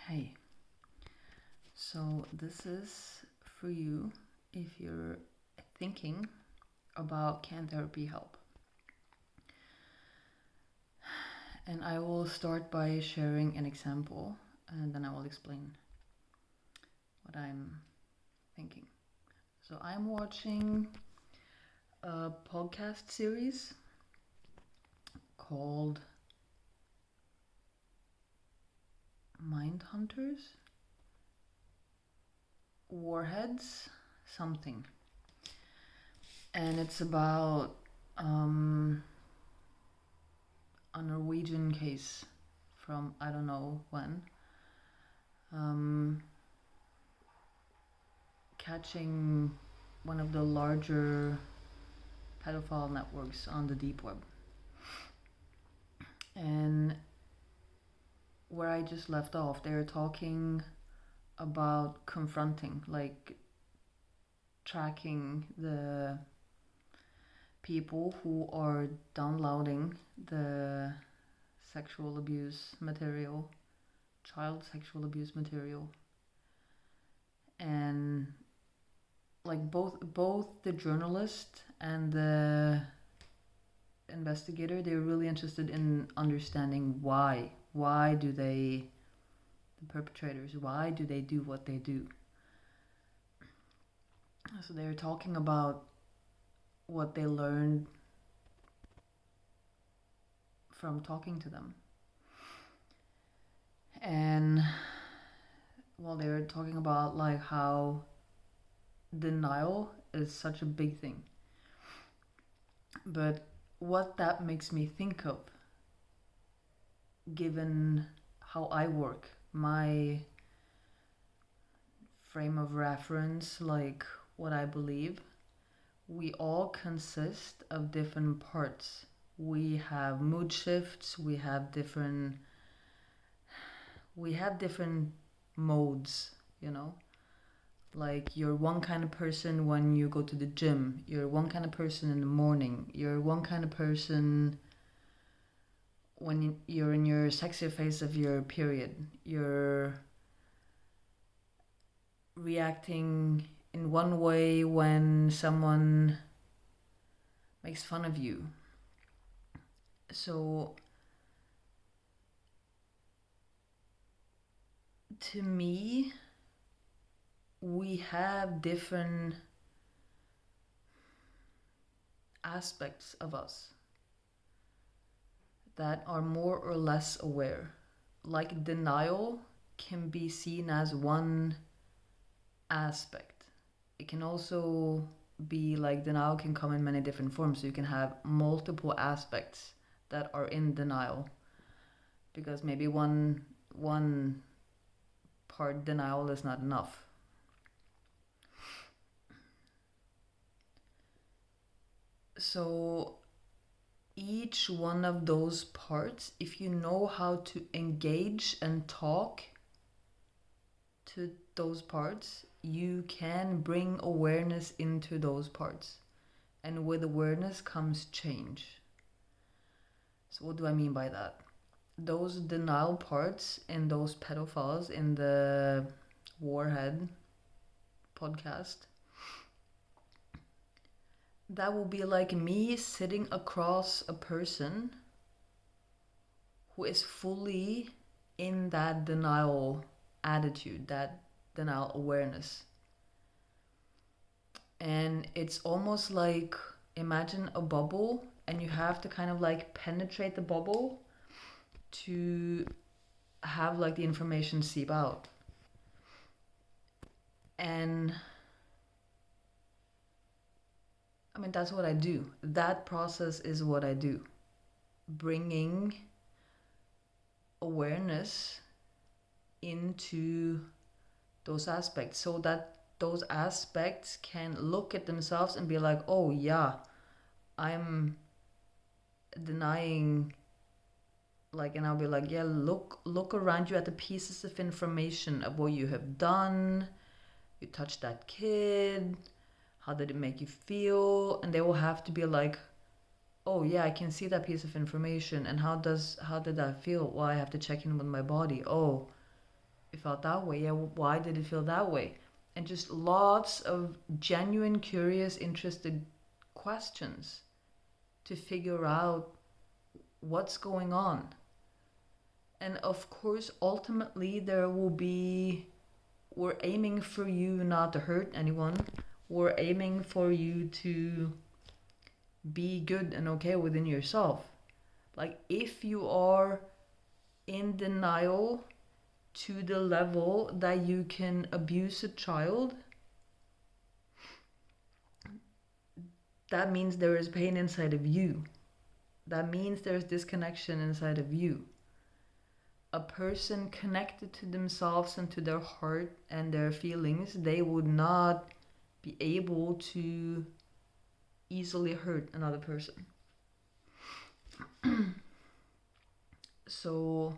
Hey, so this is for you if you're thinking about can therapy help. And I will start by sharing an example and then I will explain what I'm thinking. So I'm watching a podcast series called Mind Hunters, Warheads, something. And it's about a Norwegian case from I don't know when, catching one of the larger pedophile networks on the deep web. And where I just left off, they're talking about confronting, like tracking the people who are downloading the sexual abuse material, child sexual abuse material. And like both the journalist and the investigator, they're really interested in understanding why do they, the perpetrators, why do they do what they do. So they're talking about what they learned from talking to them. And well, they're talking about like how denial is such a big thing. But what that makes me think of, given how I work, my frame of reference, like what I believe, we all consist of different parts. We have mood shifts, we have different modes, you know? Like you're one kind of person when you go to the gym, you're one kind of person in the morning, you're one kind of person when you're in your sexier phase of your period, you're reacting in one way when someone makes fun of you. So to me, we have different aspects of us that are more or less aware. Like denial can be seen as one aspect. It can also be like denial can come in many different forms. So you can have multiple aspects that are in denial, because maybe one part denial is not enough. So each one of those parts, if you know how to engage and talk to those parts, you can bring awareness into those parts. And with awareness comes change. So what do I mean by that? Those denial parts in those pedophiles in the Warhead podcast, that will be like me sitting across a person who is fully in that denial attitude, that denial awareness. And it's almost like, imagine a bubble and you have to kind of like penetrate the bubble to have like the information seep out. And I mean, that's what I do. That process is what I do. Bringing awareness into those aspects so that those aspects can look at themselves and be like, oh yeah, I'm denying, like, and I'll be like, yeah, look around you at the pieces of information of what you have done. You touched that kid, how did it make you feel? And they will have to be like, oh yeah, I can see that piece of information, and how did that feel? Well, I have to check in with my body. Oh, it felt that way. Yeah, why did it feel that way? And just lots of genuine, curious, interested questions to figure out what's going on. And of course, ultimately, we're aiming for you not to hurt anyone. We're aiming for you to be good and okay within yourself. Like, if you are in denial to the level that you can abuse a child, that means there is pain inside of you. That means there's disconnection inside of you. A person connected to themselves and to their heart and their feelings, they would not be able to easily hurt another person. So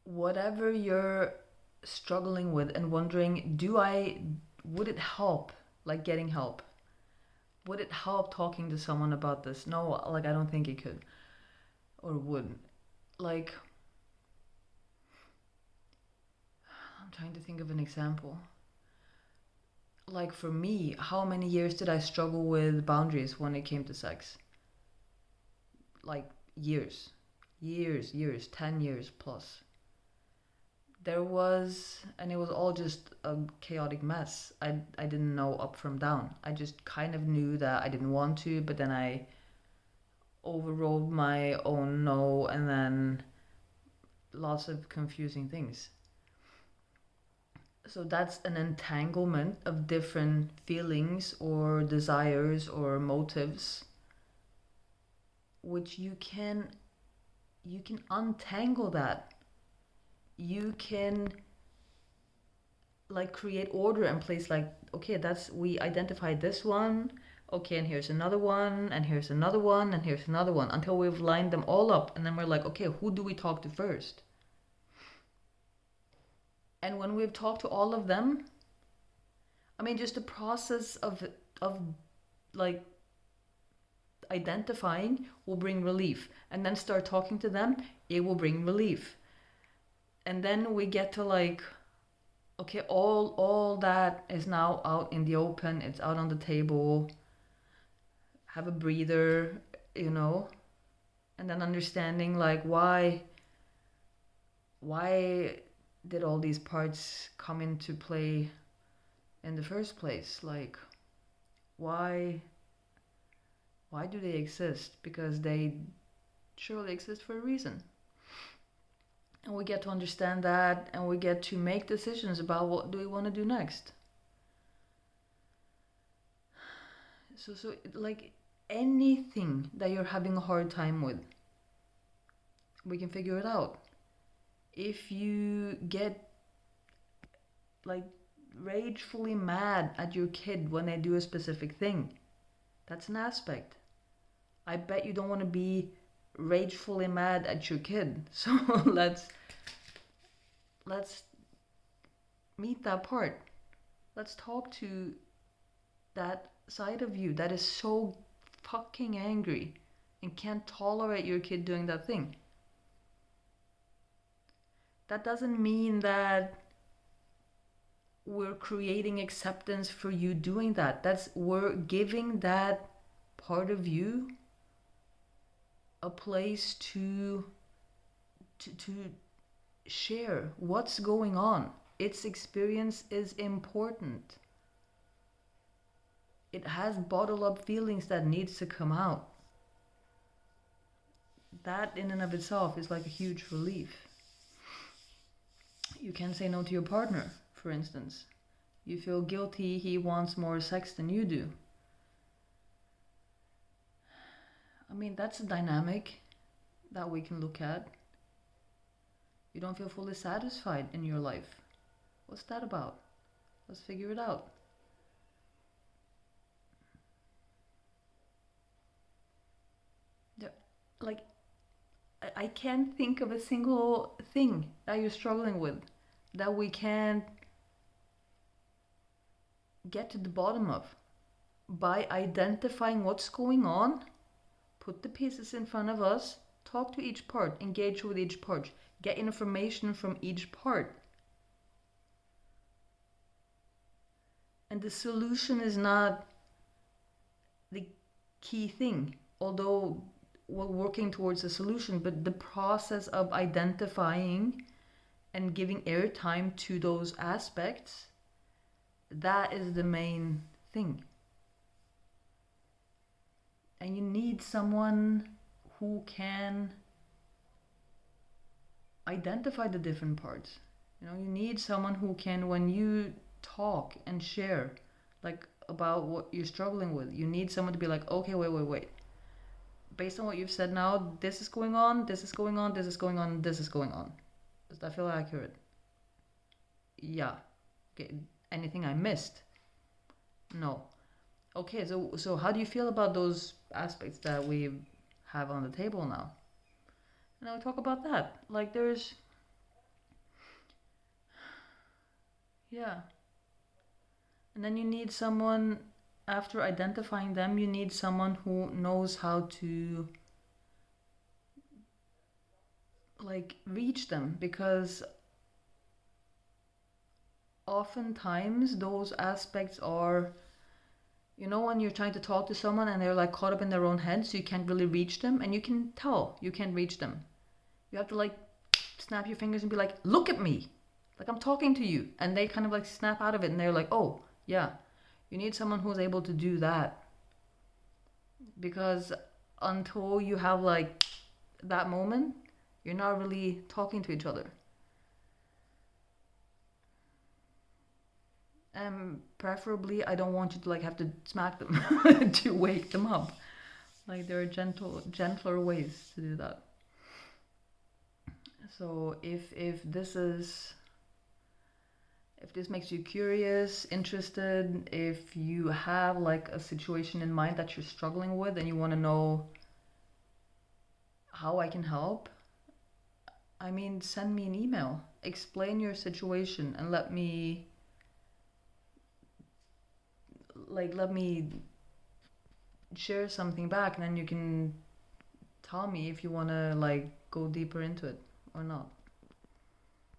whatever you're struggling with and wondering, would it help, like getting help? Would it help talking to someone about this? No, like I don't think it could or would. Like, I'm trying to think of an example. Like for me, how many years did I struggle with boundaries when it came to sex? Like years, 10 years plus. There was, and it was all just a chaotic mess. I didn't know up from down. I just kind of knew that I didn't want to, but then I overrode my own no, and then lots of confusing things. So that's an entanglement of different feelings or desires or motives, which you can untangle that. You can like create order and place, like, okay, we identified this one, okay, and here's another one, and here's another one, and here's another one, until we've lined them all up, and then we're like, okay, who do we talk to first? And when we've talked to all of them, I mean, just the process of like identifying will bring relief, and then start talking to them, it will bring relief. And then we get to like, okay, all that is now out in the open, it's out on the table. Have a breather, and then understanding like why did all these parts come into play in the first place? Like, why do they exist? Because they surely exist for a reason. And we get to understand that, and we get to make decisions about what do we want to do next. So like anything that you're having a hard time with, we can figure it out. If you get like ragefully mad at your kid when they do a specific thing, that's an aspect. I bet you don't want to be ragefully mad at your kid. So let's meet that part. Let's talk to that side of you that is so fucking angry and can't tolerate your kid doing that thing. That doesn't mean that we're creating acceptance for you doing that. We're giving that part of you a place to share what's going on. Its experience is important. It has bottled up feelings that needs to come out. That in and of itself is like a huge relief. You can say no to your partner, for instance. You feel guilty he wants more sex than you do. I mean, that's a dynamic that we can look at. You don't feel fully satisfied in your life. What's that about? Let's figure it out. Like, I can't think of a single thing that you're struggling with that we can't get to the bottom of by identifying what's going on, put the pieces in front of us, talk to each part, engage with each part, get information from each part. And the solution is not the key thing, although we're working towards a solution, but the process of identifying and giving airtime to those aspects, that is the main thing. And you need someone who can identify the different parts. You need someone who can, when you talk and share, like about what you're struggling with, you need someone to be like, okay, wait. Based on what you've said now, this is going on, this is going on, this is going on, this is going on. Does that feel accurate? Yeah. Okay. Anything I missed? No. Okay, so how do you feel about those aspects that we have on the table now? And now we talk about that. Like yeah. And then you need someone, after identifying them, you need someone who knows how to like reach them, because oftentimes those aspects are, when you're trying to talk to someone and they're like caught up in their own head, so you can't really reach them, and you can tell you can't reach them. You have to like snap your fingers and be like, look at me, like I'm talking to you, and they kind of like snap out of it and they're like, oh yeah. You need someone who's able to do that, because until you have like that moment, you're not really talking to each other. And preferably, I don't want you to like have to smack them to wake them up. Like there are gentler ways to do that. So if this makes you curious, interested, if you have like a situation in mind that you're struggling with and you want to know how I can help, I mean, send me an email, explain your situation, and let me share something back, and then you can tell me if you want to like go deeper into it or not.